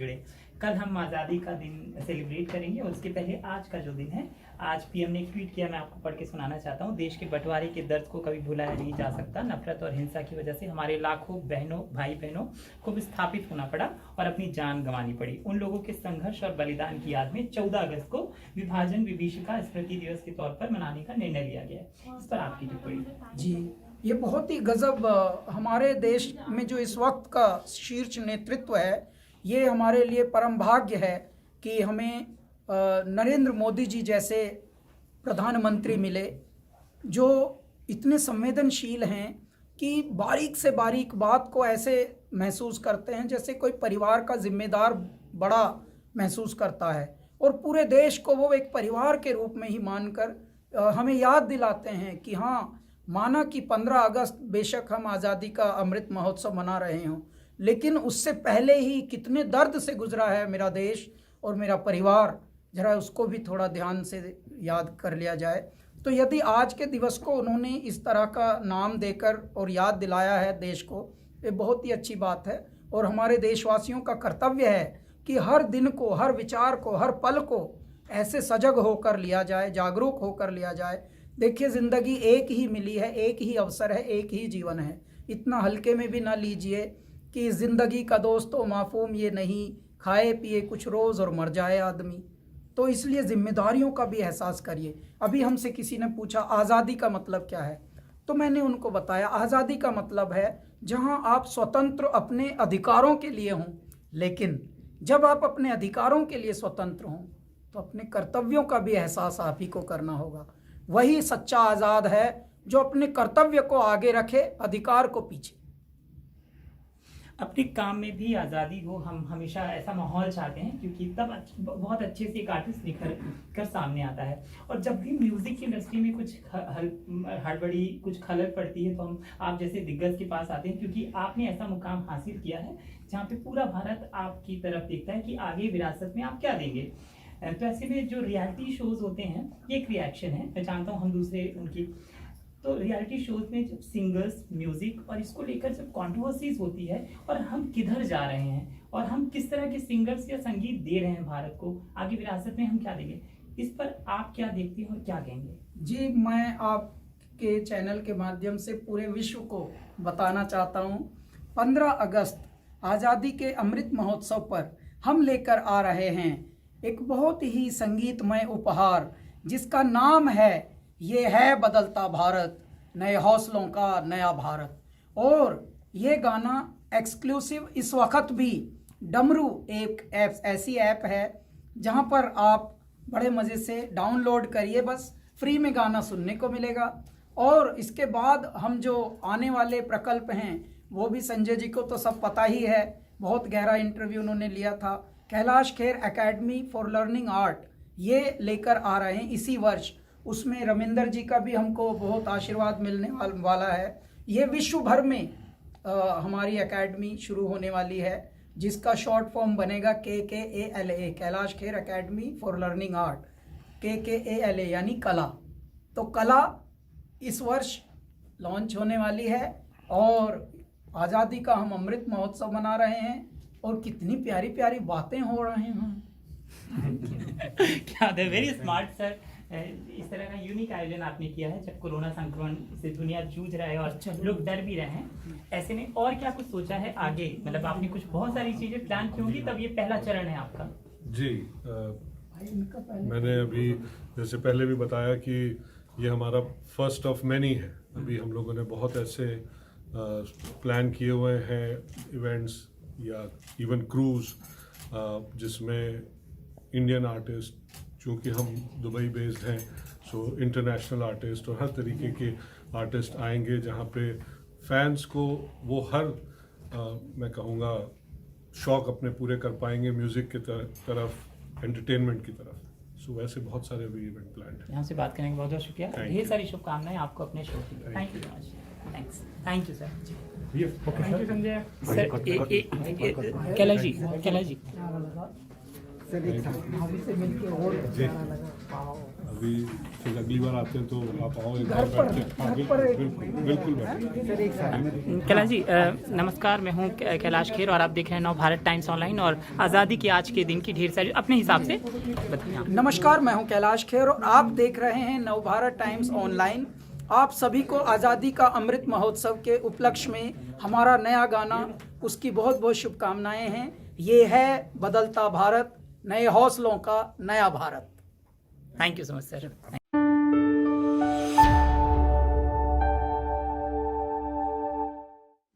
जुड़े। कल हम आज़ादी का दिन सेलिब्रेट करेंगे और उसके पहले आज का जो दिन है, आज पीएम ने एक ट्वीट किया, मैं आपको पढ़ के सुनाना चाहता हूँ। देश के बंटवारे के दर्द को कभी भुलाया नहीं जा सकता। नफरत और हिंसा की वजह से हमारे लाखों भाई बहनों को विस्थापित होना पड़ा और अपनी जान गंवानी पड़ी। उन लोगों के संघर्ष और बलिदान की याद में 14 अगस्त को विभाजन विभीषिका स्मृति दिवस के तौर पर मनाने का निर्णय लिया गया है। इस पर आपकी टिप्पणी? जी, ये बहुत ही गजब हमारे देश में जो इस वक्त का शीर्ष नेतृत्व है, ये हमारे लिए परम भाग्य है कि हमें नरेंद्र मोदी जी जैसे प्रधानमंत्री मिले जो इतने संवेदनशील हैं कि बारीक से बारीक बात को ऐसे महसूस करते हैं जैसे कोई परिवार का जिम्मेदार बड़ा महसूस करता है, और पूरे देश को वो एक परिवार के रूप में ही मानकर हमें याद दिलाते हैं कि हाँ, माना कि 15 अगस्त बेशक हम आज़ादी का अमृत महोत्सव मना रहे हों, लेकिन उससे पहले ही कितने दर्द से गुजरा है मेरा देश और मेरा परिवार, जरा उसको भी थोड़ा ध्यान से याद कर लिया जाए। तो यदि आज के दिवस को उन्होंने इस तरह का नाम देकर और याद दिलाया है देश को, ये बहुत ही अच्छी बात है। और हमारे देशवासियों का कर्तव्य है कि हर दिन को, हर विचार को, हर पल को ऐसे सजग होकर लिया जाए, जागरूक होकर लिया जाए। देखिए, ज़िंदगी एक ही मिली है, एक ही अवसर है, एक ही जीवन है। इतना हल्के में भी ना लीजिए कि ज़िंदगी का दोस्तों माफूम ये नहीं, खाए पिए कुछ रोज़ और मर जाए आदमी। तो इसलिए जिम्मेदारियों का भी एहसास करिए। अभी हमसे किसी ने पूछा आज़ादी का मतलब क्या है, तो मैंने उनको बताया आज़ादी का मतलब है जहां आप स्वतंत्र अपने अधिकारों के लिए हों, लेकिन जब आप अपने अधिकारों के लिए स्वतंत्र हों तो अपने कर्तव्यों का भी एहसास आप ही को करना होगा। वही सच्चा आज़ाद है जो अपने कर्तव्य को आगे रखे, अधिकार को पीछे। अपने काम में भी आज़ादी हो, हम हमेशा ऐसा माहौल चाहते हैं क्योंकि तब बहुत अच्छे से एक आर्टिस्ट निखर कर सामने आता है। और जब भी म्यूज़िक की इंडस्ट्री में कुछ हड़बड़ी, कुछ खलल पड़ती है तो हम आप जैसे दिग्गज के पास आते हैं, क्योंकि आपने ऐसा मुकाम हासिल किया है जहाँ पे पूरा भारत आपकी तरफ देखता है कि आगे विरासत में आप क्या देंगे। तो ऐसे में जो रियलिटी शोज़ होते हैं, ये एक रिएक्शन है, मैं जानता हूँ हम दूसरे उनकी, तो रियलिटी शोज में जब सिंगर्स, म्यूजिक और इसको लेकर जब कंट्रोवर्सीज होती है और हम किधर जा रहे हैं और हम किस तरह के सिंगर्स या संगीत दे रहे हैं भारत को, आगे विरासत में हम क्या देंगे, इस पर आप क्या देखते हैं और क्या कहेंगे? जी, मैं आपके चैनल के माध्यम से पूरे विश्व को बताना चाहता हूँ, 15 अगस्त आज़ादी के अमृत महोत्सव पर हम लेकर आ रहे हैं एक बहुत ही संगीतमय उपहार जिसका नाम है ये है बदलता भारत, नए हौसलों का नया भारत। और ये गाना एक्सक्लूसिव इस वक्त भी डमरू एक ऐसी ऐप है जहां पर आप बड़े मज़े से डाउनलोड करिए, बस फ्री में गाना सुनने को मिलेगा। और इसके बाद हम जो आने वाले प्रकल्प हैं वो भी संजय जी को तो सब पता ही है, बहुत गहरा इंटरव्यू उन्होंने लिया था। Kailash Kher academy for learning art ये लेकर आ रहे हैं इसी वर्ष, उसमें रविंदर जी का भी हमको बहुत आशीर्वाद मिलने वाला है। ये विश्व भर में हमारी एकेडमी शुरू होने वाली है जिसका शॉर्ट फॉर्म बनेगा KKALA, Kailash Kher academy for learning art, KKALA यानी कला। तो कला इस वर्ष लॉन्च होने वाली है और आज़ादी का हम अमृत महोत्सव मना रहे हैं और कितनी प्यारी प्यारी बातें हो रही हैं। क्या वेरी स्मार्ट सर। इस तरह का यूनिक आयोजन आपने किया है जब कोरोना संक्रमण से दुनिया जूझ रहा है और लोग डर भी रहे हैं, ऐसे में और क्या कुछ सोचा है आगे? मतलब आपने कुछ बहुत सारी चीजें प्लान की होंगी, तब ये पहला चरण है आपका। जी, मैंने अभी जैसे पहले भी बताया कि ये हमारा फर्स्ट ऑफ मैनी है। अभी हम लोगों ने बहुत ऐसे प्लान किए हुए हैं इवेंट्स या इवन क्रूज जिसमें इंडियन आर्टिस्ट, चूँकि हम दुबई बेस्ड हैं, सो इंटरनेशनल आर्टिस्ट और हर तरीके के आर्टिस्ट आएंगे जहाँ पे फैंस को वो हर मैं कहूँगा शौक अपने पूरे कर पाएंगे म्यूज़िक की तरफ, एंटरटेनमेंट की तरफ। सो वैसे बहुत सारे भी इवेंट प्लान हैं। यहाँ से बात करने का बहुत बहुत शुक्रिया, ढेर सारी शुभकामनाएं आपको अपने शो की। Thank you much. Thanks, thank you sir. Thank you Sanjay sir. Kailash ji से मिलके और जी। प्यारा लगा। वाओ। अभी फिर अगली बार आते हैं तो आप आओ एक घर बार पर- बैठ के। हाँ, घर पर बिल्कुल बिल्कुल बैठिए। सर एक साथ कैलाश जी नमस्कार, मैं हूं कैलाश खेर और आप देख रहे हैं नव भारत टाइम्स ऑनलाइन। और आज़ादी के आज के दिन की ढेर सारी अपने हिसाब से बताइए आप। नमस्कार, मैं हूं कैलाश खेर और आप देख रहे हैं नवभारत टाइम्स ऑनलाइन। आप सभी को आज़ादी का अमृत महोत्सव के उपलक्ष्य में हमारा नया गाना, उसकी बहुत बहुत शुभकामनाएं हैं। ये है बदलता भारत, नए हौसलों का नया Bharat. Thank you so much sir.